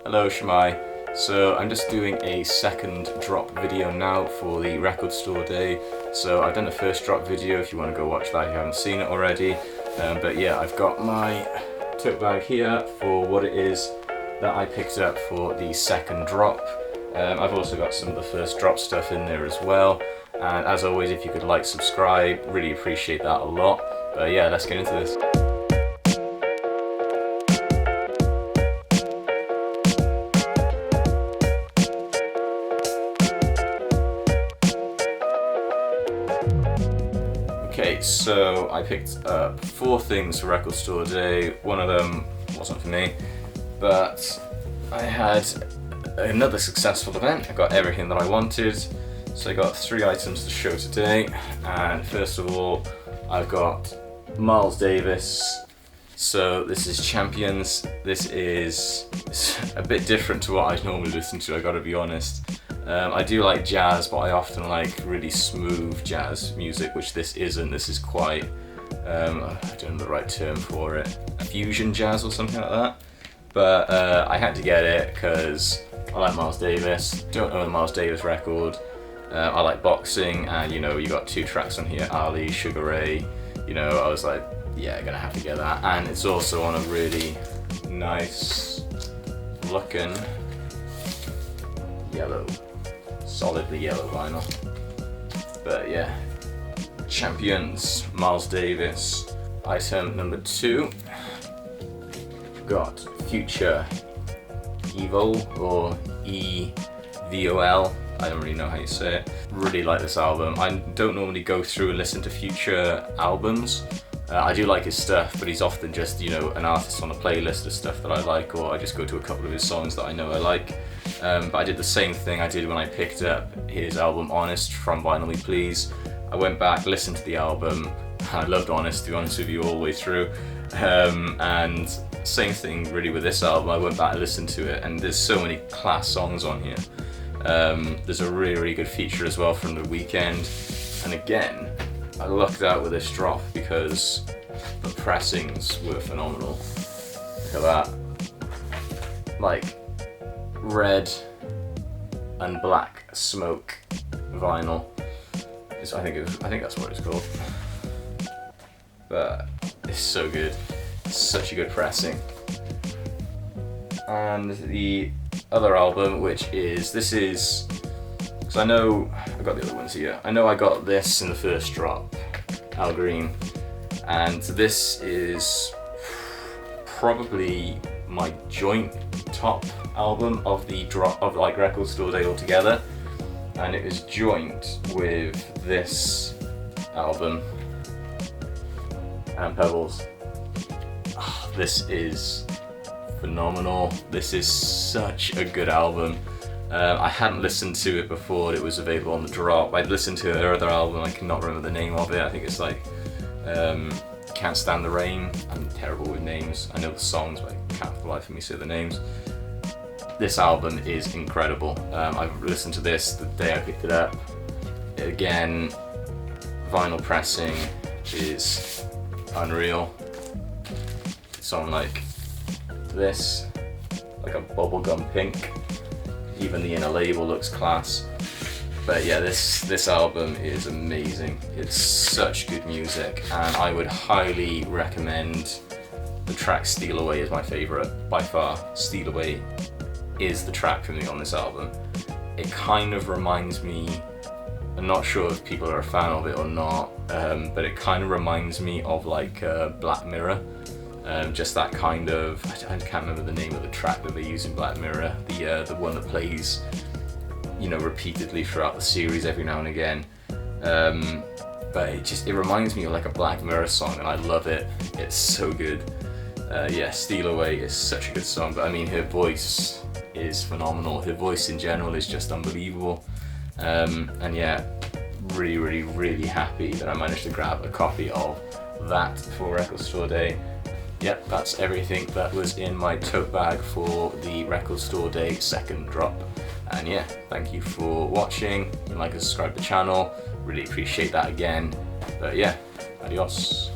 Hello Shemai. So I'm just doing a second drop video now for the record store day. So I've done the first drop video if you want to go watch that if you haven't seen it already. But yeah, I've got my tote bag here for what it is that I picked up for the second drop. I've also got some of the first drop stuff in there as well. And as always, if you could like, subscribe, really appreciate that a lot. But yeah, let's get into this. Okay, so I picked up 4 things for record store day. One of them wasn't for me, but I had another successful event. I got everything that I wanted. So I got 3 items to show today, and first of all I've got Miles Davis. So this is Champions. This is a bit different to what I normally listen to, I gotta be honest. I do like jazz, but I often like really smooth jazz music, which this isn't. This is quite, I don't know the right term for it, fusion jazz or something like that. But I had to get it because I like Miles Davis. Don't own a Miles Davis record. I like boxing, and you know, you got 2 tracks on here, Ali, Sugar Ray. You know, I was like, yeah, gonna have to get that. And it's also on a really nice looking yellow, solidly yellow vinyl. But yeah, Champions, Miles Davis. Item number 2, got Future, EVOL or EVOL. I don't really know how you say it. Really like this album. I don't normally go through and listen to Future albums. I do like his stuff, but he's often just, you know, an artist on a playlist of stuff that I like, or I just go to a couple of his songs that I know I like. But I did the same thing I did when I picked up his album Honest from Vinyl Me Please. I went back, listened to the album. I loved Honest, to be honest with you, all the way through. And same thing really with this album. I went back and listened to it, and there's so many class songs on here. There's a really good feature as well from The Weekend. And again, I lucked out with this drop because the pressings were phenomenal. Look at that. Like red and black smoke vinyl. I think that's what it's called. But it's so good. It's such a good pressing. And the other album, which is, because I know I got the other ones here. I know I got this in the first drop, Al Green, and this is probably my joint top album of the drop of like record store day altogether, and it was joint with this album and Peebles. Oh, this is phenomenal. This is such a good album. I hadn't listened to it before it was available on the drop. I'd listened to her other album, I cannot remember the name of it. I think it's like Can't Stand the Rain. I'm terrible with names. I know the songs, but I can't for the life of me say the names. This album is incredible. I've listened to this the day I picked it up. Again, vinyl pressing is unreal. It's on like this, like a bubblegum pink. Even the inner label looks class. But yeah, this album is amazing. It's such good music, and I would highly recommend the track Steal Away is my favourite by far. Steal Away is the track for me on this album. It kind of reminds me, I'm not sure if people are a fan of it or not, but it kind of reminds me of like Black Mirror. Just that kind of, I can't remember the name of the track that they use in Black Mirror, the one that plays, you know, repeatedly throughout the series every now and again. But it reminds me of like a Black Mirror song, and I love it. It's so good. Yeah, Steal Away is such a good song, but I mean, her voice is phenomenal. Her voice in general is just unbelievable. And yeah, really happy that I managed to grab a copy of that for record store day. Yep, that's everything that was in my tote bag for the record store day second drop. And yeah, thank you for watching. Like and subscribe to the channel. Really appreciate that again. But yeah, adios.